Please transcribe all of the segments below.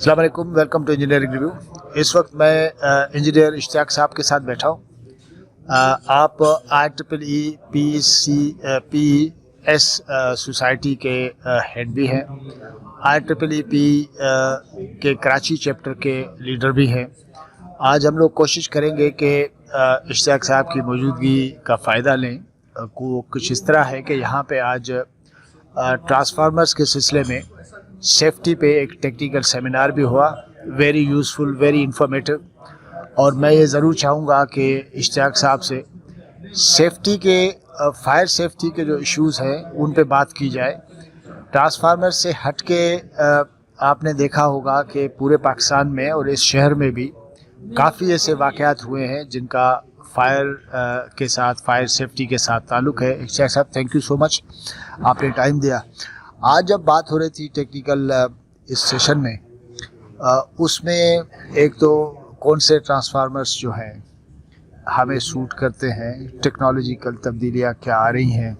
अस्सलाम वालेकुम, welcome to engineering review. इस वक्त मैं इंजीनियर इश्तियाक साहब के साथ बैठा हूँ। आप IEEE-PES सोसाइटी के हेड भी हैं, IEEE के कराची चैप्टर के लीडर भी हैं। आज हम लोग कोशिश करेंगे कि इश्तियाक साहब की मौजूदगी का फ़ायदा लें। को कुछ इस तरह है कि यहाँ पे आज ट्रांसफार्मर्स के सिलसिले में सेफ्टी पे एक टेक्निकल सेमिनार भी हुआ, वेरी यूज़फुल, वेरी इंफॉर्मेटिव। और मैं ये ज़रूर चाहूँगा कि इश्तियाक साहब से सेफ्टी के फायर सेफ्टी के जो इश्यूज़ हैं उन पे बात की जाए। ट्रांसफार्मर से हट के आपने देखा होगा कि पूरे पाकिस्तान में और इस शहर में भी काफ़ी ऐसे वाक़यात हुए हैं जिनका फायर के साथ, फायर सेफ्टी के साथ ताल्लुक़ है। इश्तियाक साहब, थैंक यू सो मच, आपने टाइम दिया। आज जब बात हो रही थी टेक्निकल इस सेशन में, उसमें एक तो कौन से ट्रांसफार्मर्स जो हैं हमें सूट करते हैं, टेक्नोलॉजिकल तब्दीलियाँ क्या आ रही हैं,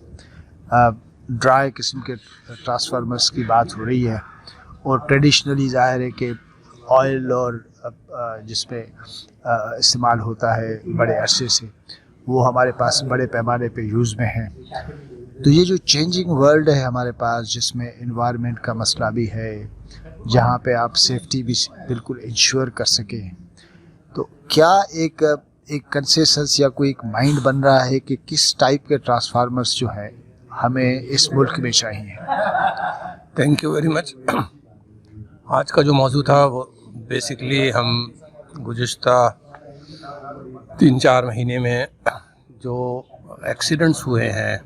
ड्राई किस्म के ट्रांसफार्मर्स की बात हो रही है, और ट्रेडिशनली ज़ाहिर है कि ऑयल और जिसमें इस्तेमाल होता है बड़े अरसे से, वो हमारे पास बड़े पैमाने पे यूज़ में हैं। तो ये जो चेंजिंग वर्ल्ड है हमारे पास, जिसमें एनवायरनमेंट का मसला भी है, जहाँ पे आप सेफ्टी भी बिल्कुल इंश्योर कर सकें, तो क्या एक कंसेंसस या कोई एक माइंड बन रहा है कि किस टाइप के ट्रांसफार्मर्स जो हैं हमें इस मुल्क में चाहिए? Thank you very much. आज का जो मौजू था वो बेसिकली हम गुज़िश्ता 3-4 महीने में जो एक्सीडेंट्स हुए हैं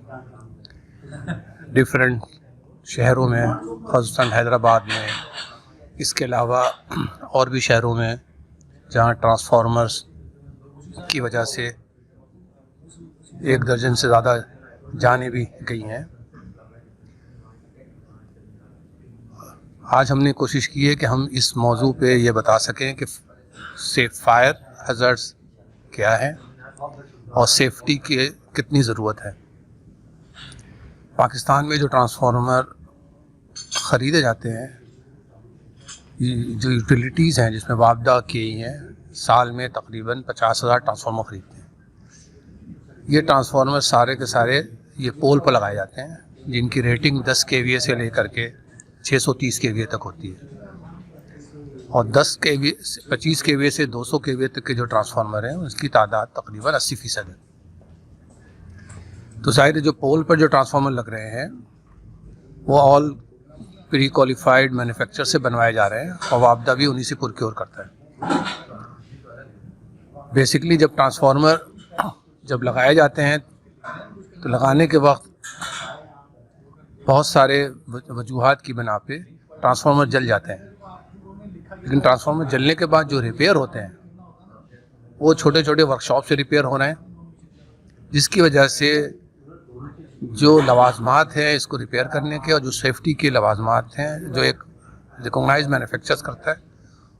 डिफरेंट शहरों में, ख़ासतन हैदराबाद में, इसके अलावा और भी शहरों में जहाँ ट्रांसफार्मर्स की वजह से 1 दर्जन से ज़्यादा जानें भी गई हैं। आज हमने कोशिश की है कि हम इस मौजू पे ये बता सकें कि फायर हैज़र्ड्स क्या है और सेफ्टी की कितनी ज़रूरत है। पाकिस्तान में जो ट्रांसफार्मर ख़रीदे जाते हैं, जो यूटिलिटीज़ हैं जिसमें वापदा की हैं, साल में तकरीबन 50,000 ट्रांसफार्मर ख़रीदते हैं। ये ट्रांसफार्मर सारे के सारे ये पोल पर लगाए जाते हैं, जिनकी रेटिंग 10 kVA से लेकर के 630 kVA तक होती है, और 25 kVA से 200 kVA तक के जो ट्रांसफार्मर हैं उसकी तादाद तकरीबन 80% है। तो ज़ाहिर है जो पोल पर जो ट्रांसफार्मर लग रहे हैं वो ऑल प्री क्वालिफाइड मैन्युफैक्चर से बनवाए जा रहे हैं और वापदा भी उन्हीं से प्रोक्योर करता है। बेसिकली जब ट्रांसफार्मर जब लगाए जाते हैं तो लगाने के वक्त बहुत सारे वजूहात की बना पे ट्रांसफार्मर जल जाते हैं, लेकिन ट्रांसफार्मर जलने के बाद जो रिपेयर होते हैं वो छोटे छोटे वर्कशॉप से रिपेयर हो रहे हैं, जिसकी वजह से जो लवाजमात हैं इसको रिपेयर करने के और जो सेफ्टी के लवाजमात हैं जो एक रिकॉग्नाइज्ड मैन्युफैक्चरर्स करता है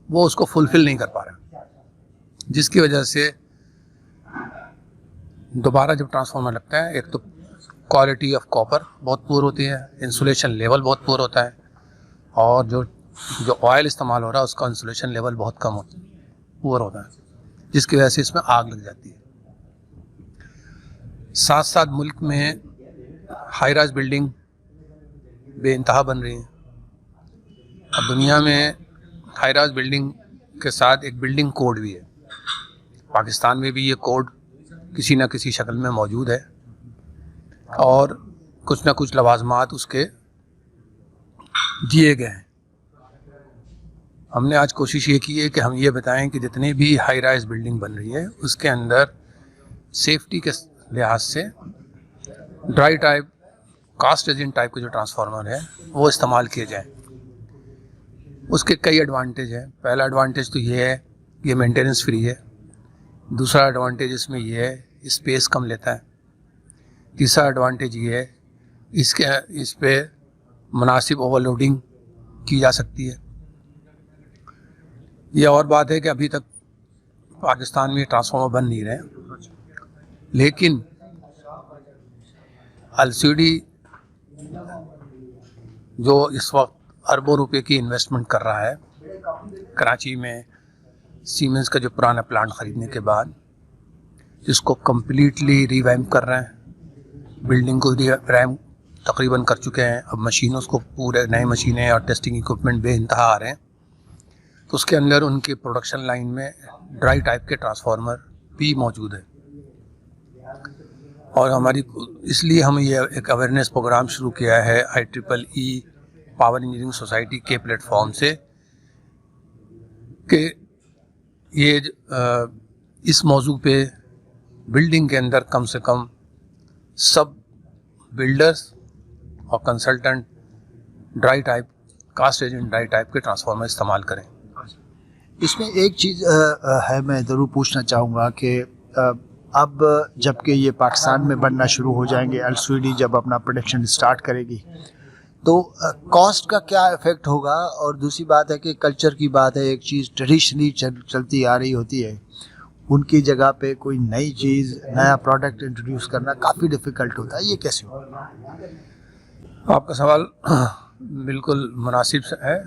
वो उसको फुलफ़िल नहीं कर पा रहा, जिसकी वजह से दोबारा जब ट्रांसफार्मर लगता है, एक तो क्वालिटी ऑफ कॉपर बहुत पुअर होती है, इंसुलेशन लेवल बहुत पुअर होता है, और जो ऑयल इस्तेमाल हो रहा है उसका इंसुलेशन लेवल बहुत कम होता है, पुअर होता है, जिसकी वजह से इसमें आग लग जाती है। साथ साथ मुल्क में हाई राइज बिल्डिंग बेइंतहा बन रही हैं। अब दुनिया में हाई राइज बिल्डिंग के साथ एक बिल्डिंग कोड भी है। पाकिस्तान में भी ये कोड किसी न किसी शक्ल में मौजूद है और कुछ न कुछ लवाजमात उसके दिए गए हैं। हमने आज कोशिश ये की है कि हम ये बताएं कि जितने भी हाई राइज बिल्डिंग बन रही है उसके अंदर सेफ्टी के लिहाज से dry type, cast resin type के जो ट्रांसफार्मर है वो इस्तेमाल किए जाएं। उसके कई एडवांटेज हैं। पहला एडवांटेज तो ये है ये मेंटेनेंस फ्री है। दूसरा एडवांटेज इसमें ये है स्पेस कम लेता है। तीसरा एडवांटेज ये है इस पे मुनासिब ओवरलोडिंग की जा सकती है। ये और बात है कि अभी तक पाकिस्तान में ट्रांसफार्मर बन नहीं रहे, लेकिन एलसीडी जो इस वक्त अरबों रुपए की इन्वेस्टमेंट कर रहा है कराची में सीमेंस का जो पुराना प्लांट ख़रीदने के बाद इसको कम्प्लीटली रिवैम्प कर रहे हैं। बिल्डिंग को रिवैम्प तकरीबन कर चुके हैं। अब मशीनों को पूरे नए मशीनें और टेस्टिंग इक्विपमेंट बेइंतहा आ रहे हैं। तो उसके अंदर उनकी प्रोडक्शन लाइन में ड्राई टाइप के ट्रांसफार्मर भी मौजूद है। और हमारी इसलिए हम ये एक अवेयरनेस प्रोग्राम शुरू किया है IEEE पावर इंजीनियरिंग सोसाइटी के प्लेटफॉर्म से कि ये इस मौजू पे बिल्डिंग के अंदर कम से कम सब बिल्डर्स और consultant dry type cast resin dry type के ट्रांसफार्मर इस्तेमाल करें। इसमें एक चीज़ है, मैं ज़रूर पूछना चाहूँगा कि अब जबकि ये पाकिस्तान में बनना शुरू हो जाएंगे, LCD जब अपना प्रोडक्शन स्टार्ट करेगी, तो कॉस्ट का क्या इफ़ेक्ट होगा। और दूसरी बात है कि कल्चर की बात है, एक चीज़ ट्रेडिशनली चलती आ रही होती है, उनकी जगह पे कोई नई चीज़, नया प्रोडक्ट इंट्रोड्यूस करना काफ़ी डिफ़िकल्ट होता है। ये कैसे होगा? आपका सवाल बिल्कुल मुनासिब है।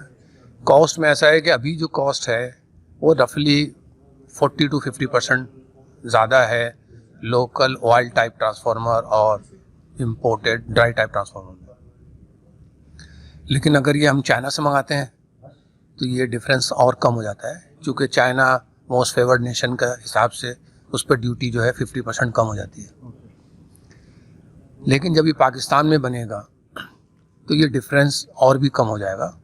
कॉस्ट में ऐसा है कि अभी जो कॉस्ट है वो रफली 40 to 50% ज़्यादा है लोकल ऑयल टाइप ट्रांसफार्मर और इम्पोर्टेड ड्राई टाइप ट्रांसफार्मर में। लेकिन अगर ये हम चाइना से मंगाते हैं तो ये डिफरेंस और कम हो जाता है, क्योंकि चाइना मोस्ट फेवर्ड नेशन का हिसाब से उस पर ड्यूटी जो है 50% कम हो जाती है। लेकिन जब ये पाकिस्तान में बनेगा तो ये डिफरेंस और भी कम हो जाएगा।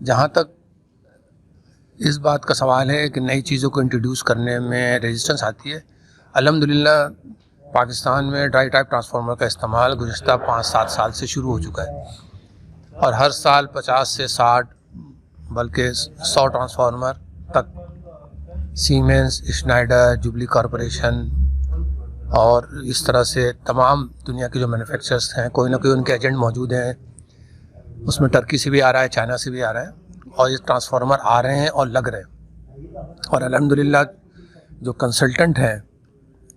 जहाँ तक इस बात का सवाल है कि नई चीज़ों को इंट्रोड्यूस करने में रेजिस्टेंस आती है, अल्हम्दुलिल्लाह पाकिस्तान में ड्राई टाइप ट्रांसफार्मर का इस्तेमाल गुज़श्ता 5-7 साल से शुरू हो चुका है और हर साल 50 से 60 बल्कि 100 ट्रांसफार्मर तक सीमेंस, स्नाइडर, जुबली कॉरपोरेशन और इस तरह से तमाम दुनिया के जो मैन्युफैक्चरर्स हैं, कोई ना कोई उनके एजेंट मौजूद हैं। उसमें टर्की से भी आ रहा है, चाइना से भी आ रहा है और ये ट्रांसफार्मर आ रहे हैं और लग रहे हैं। और अल्हम्दुलिल्लाह जो कंसल्टेंट हैं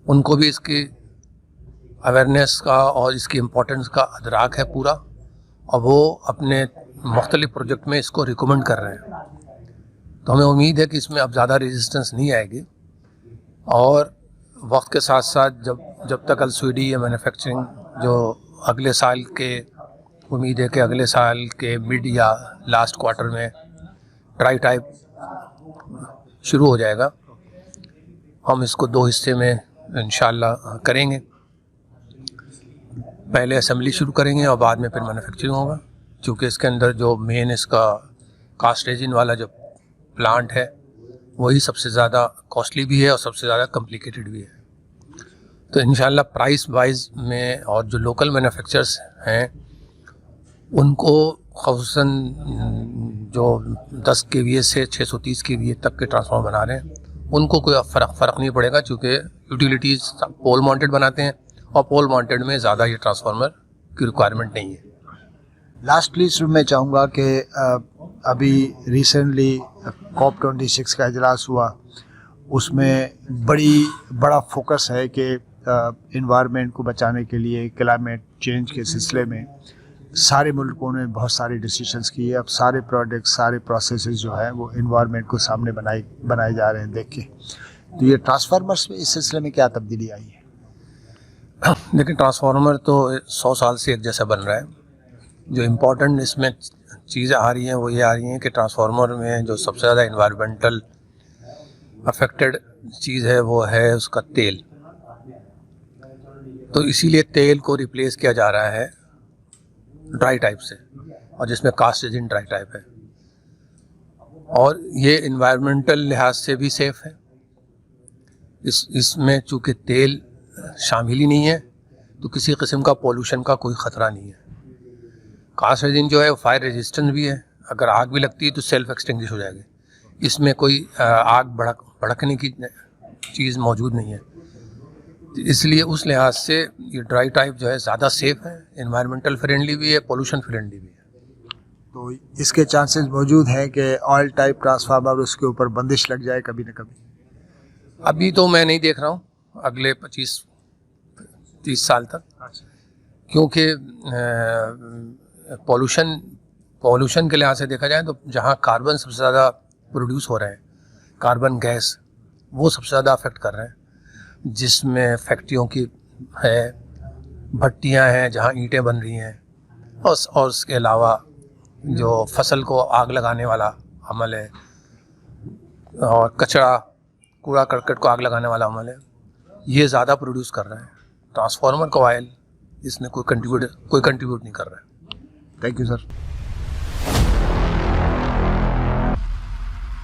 उनको भी इसकी अवेयरनेस का और इसकी इम्पोर्टेंस का अदराक है पूरा, और वो अपने मुख्तलिफ प्रोजेक्ट में इसको रिकमेंड कर रहे हैं। तो हमें उम्मीद है कि इसमें अब ज़्यादा रेजिस्टेंस नहीं आएगी और वक्त के साथ साथ जब तक LCD या मैन्युफैक्चरिंग जो अगले साल के उम्मीद है कि अगले साल के मिड या लास्ट क्वार्टर में ड्राई टाइप शुरू हो जाएगा। हम इसको 2 हिस्से में इंशाल्लाह करेंगे, पहले असेंबली शुरू करेंगे और बाद में फिर मैन्युफैक्चरिंग होगा, क्योंकि इसके अंदर जो मेन इसका कास्ट रेजिन वाला जो प्लांट है वही सबसे ज़्यादा कॉस्टली भी है और सबसे ज़्यादा कॉम्प्लिकेटेड भी है। तो इंशाल्लाह प्राइस वाइज में और जो लोकल मैन्युफैक्चरर्स हैं उनको ख़ुसूसन जो 10 kVA से 630 kVA तक के ट्रांसफार्मर बना रहे हैं उनको कोई फ़र्क नहीं पड़ेगा, क्योंकि यूटिलिटीज़ पोल माउंटेड बनाते हैं और पोल माउंटेड में ज़्यादा ये ट्रांसफार्मर की रिक्वायरमेंट नहीं है। लास्टली मैं चाहूँगा कि अभी रिसेंटली COP26 का इजलास हुआ, उसमें बड़ा फोकस है कि इन्वायरमेंट को बचाने के लिए, क्लाइमेट चेंज के सिलसिले में सारे मुल्कों ने बहुत सारे डिसीजंस किए। अब सारे प्रोडक्ट, सारे प्रोसेसेस जो है वो इन्वायरमेंट को सामने बनाए जा रहे हैं देख के। तो ये ट्रांसफार्मर्स में इस सिलसिले में क्या तब्दीली आई है? देखिए, ट्रांसफार्मर तो 100 साल से एक जैसा बन रहा है। जो इम्पोर्टेंट इसमें चीज़ें आ रही हैं वो ये आ रही हैं कि ट्रांसफार्मर में जो सबसे ज़्यादा इन्वायरमेंटल अफेक्टेड चीज़ है वो है उसका तेल। तो इसीलिए तेल को रिप्लेस किया जा रहा है ड्राई टाइप से, और जिसमें कास्ट रेजिन ड्राई टाइप है, और ये इन्वायरमेंटल लिहाज से भी सेफ़ है। इसमें चूँकि तेल शामिल ही नहीं है तो किसी किस्म का पोल्यूशन का कोई ख़तरा नहीं है। कास्ट रेजिन जो है वो फायर रेजिस्टेंट भी है, अगर आग भी लगती है तो सेल्फ एक्सटिंग्विश हो जाएगी। इसमें कोई आग भड़कने की चीज़ मौजूद नहीं है। इसलिए उस लिहाज से ये ड्राई टाइप जो है ज़्यादा सेफ़ है, इन्वायरमेंटल फ्रेंडली भी है, पोल्यूशन फ्रेंडली भी है। तो इसके चांसेस मौजूद हैं कि ऑयल टाइप ट्रांसफार्मर उसके ऊपर बंदिश लग जाए कभी न कभी? अभी तो मैं नहीं देख रहा हूँ अगले 25-30 साल तक, क्योंकि पोल्यूशन के लिहाज से देखा जाए तो जहाँ कार्बन सबसे ज़्यादा प्रोड्यूस हो रहे हैं, कार्बन गैस, वो सबसे ज़्यादा अफेक्ट कर रहे हैं, जिसमें फैक्ट्रियों की है, भट्टियाँ हैं जहाँ ईंटें बन रही हैं, और उसके अलावा जो फसल को आग लगाने वाला अमल है, और कूड़ा करकट को आग लगाने वाला अमल है, ये ज़्यादा प्रोड्यूस कर रहे हैं। ट्रांसफार्मर का ऑयल इसमें कोई कंट्रीब्यूट नहीं कर रहा है। Thank you sir.